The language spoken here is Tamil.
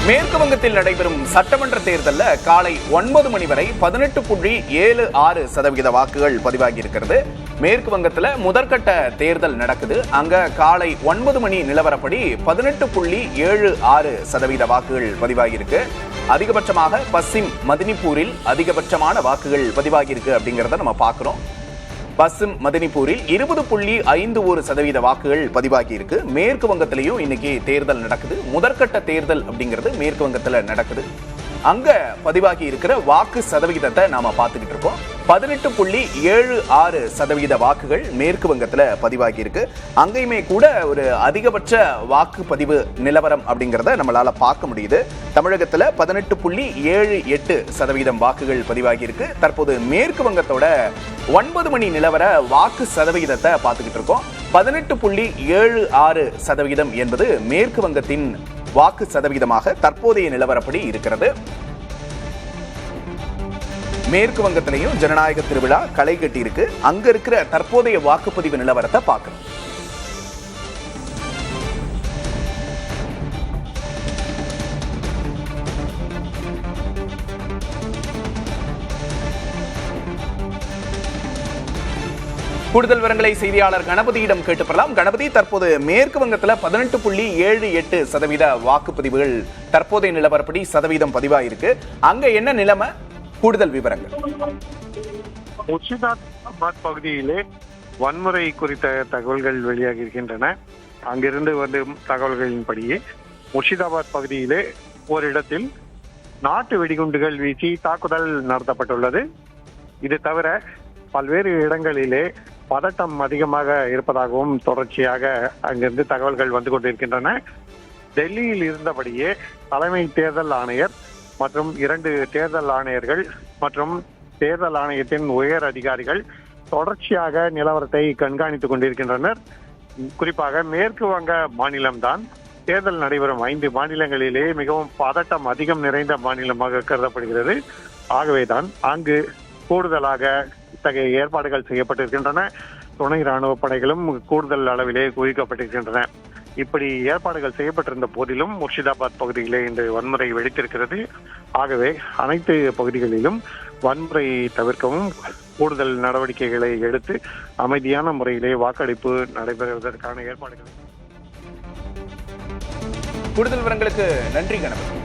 மேற்கு வங்கத்தில் நடைபெறும் சட்டமன்ற தேர்தலில் காலை 9 மணி வரை 18.76% வாக்குகள் பதிவாகி இருக்கிறது. மேற்கு வங்கத்தில் முதற்கட்ட தேர்தல் நடக்குது. அங்க காலை 9 மணி நிலவரப்படி 18.76% வாக்குகள் பதிவாகி இருக்கு. அதிகபட்சமாக பஸ்ஸிம் மதினிப்பூரில் அதிகபட்சமான வாக்குகள் பதிவாகி இருக்கு அப்படிங்கறத நம்ம பார்க்கிறோம். பஸ்ஸிம் மதினிப்பூரில் 20.51% வாக்குகள் பதிவாகி இருக்கு. மேற்கு வங்கத்திலையும் இன்னைக்கு தேர்தல் நடக்குது. முதற்கட்ட தேர்தல் அப்படிங்கிறது மேற்கு வங்கத்துல நடக்குது. அங்க பதிவாகி இருக்கிற வாக்கு சதவிகிதத்தை நாம பார்த்துக்கிட்டு இருக்கோம். 18.76% வாக்குகள் மேற்கு வங்கத்துல பதிவாகி இருக்கு. அங்கேயுமே கூட ஒரு அதிகபட்ச வாக்குப்பதிவு நிலவரம் அப்படிங்கிறத நம்மளால பார்க்க முடியுது. தமிழகத்துல 18.78% வாக்குகள் பதிவாகி இருக்கு. தற்போது மேற்கு வங்கத்தோட 9 மணி நிலவர வாக்கு சதவிகிதத்தை பார்த்துக்கிட்டு இருக்கோம். 18.76% என்பது மேற்கு வங்கத்தின் வாக்கு சதவிகிதமாக தற்போதைய நிலவரப்படி இருக்கிறது. மேற்கு வங்கத்திலையும் ஜனநாயக திருவிழா களை கட்டி இருக்கு. அங்க இருக்கிற தற்போதைய வாக்குப்பதிவு நிலவரத்தை பார்க்கணும். கூடுதல் விவரங்களை செய்தியாளர் கணபதியிடம் கேட்டு பெறலாம். கணபதி, தற்போது மேற்கு வங்கத்தில் 18.78% வாக்குப்பதிவுகள் தற்போதைய நிலவரப்படி சதவீதம் பதிவாயிருக்கு. அங்க என்ன நிலைமை? கூடுதல் விவரங்கள். முர்ஷிதாபாத் பகுதியிலே வன்முறை குறித்த தகவல்கள் வெளியாகி இருக்கின்றன. அங்கிருந்து வரும் தகவல்களின்படியே முர்ஷிதாபாத் பகுதியிலே ஓரிடத்தில் நாட்டு வெடிகுண்டுகள் வீசி தாக்குதல் நடத்தப்பட்டுள்ளது. இது தவிர பல்வேறு இடங்களிலே பதட்டம் அதிகமாக இருப்பதாகவும் தொடர்ச்சியாக அங்கிருந்து தகவல்கள் வந்து கொண்டிருக்கின்றன. டெல்லியில் இருந்தபடியே தலைமை தேர்தல் ஆணையர் மற்றும் 2 தேர்தல் ஆணையர்கள் மற்றும் தேர்தல் ஆணையத்தின் உயர் அதிகாரிகள் தொடர்ச்சியாக நிலவரத்தை கண்காணித்துக் கொண்டிருக்கின்றனர். குறிப்பாக மேற்கு வங்க மாநிலம்தான் தேர்தல் நடைபெறும் 5 மாநிலங்களிலே மிகவும் பதட்டம் அதிகம் நிறைந்த மாநிலமாக கருதப்படுகிறது. ஆகவேதான் அங்கு கூடுதலாக இத்தகைய ஏற்பாடுகள் செய்யப்பட்டிருக்கின்றன. துணை ராணுவ படைகளும் கூடுதல் அளவிலே குவிக்கப்பட்டிருக்கின்றன. இப்படி ஏற்பாடுகள் செய்யப்பட்டிருந்த போதிலும் முர்ஷிதாபாத் பகுதியிலே இந்த வன்முறை வெடித்திருக்கிறது. ஆகவே அனைத்து பகுதிகளிலும் வன்முறை தவிர்க்கவும் கூடுதல் நடவடிக்கைகளை எடுத்து அமைதியான முறையிலே வாக்களிப்பு நடைபெறுவதற்கான ஏற்பாடுகள். கூடுதல் விவரங்களுக்கு நன்றி கணபதி.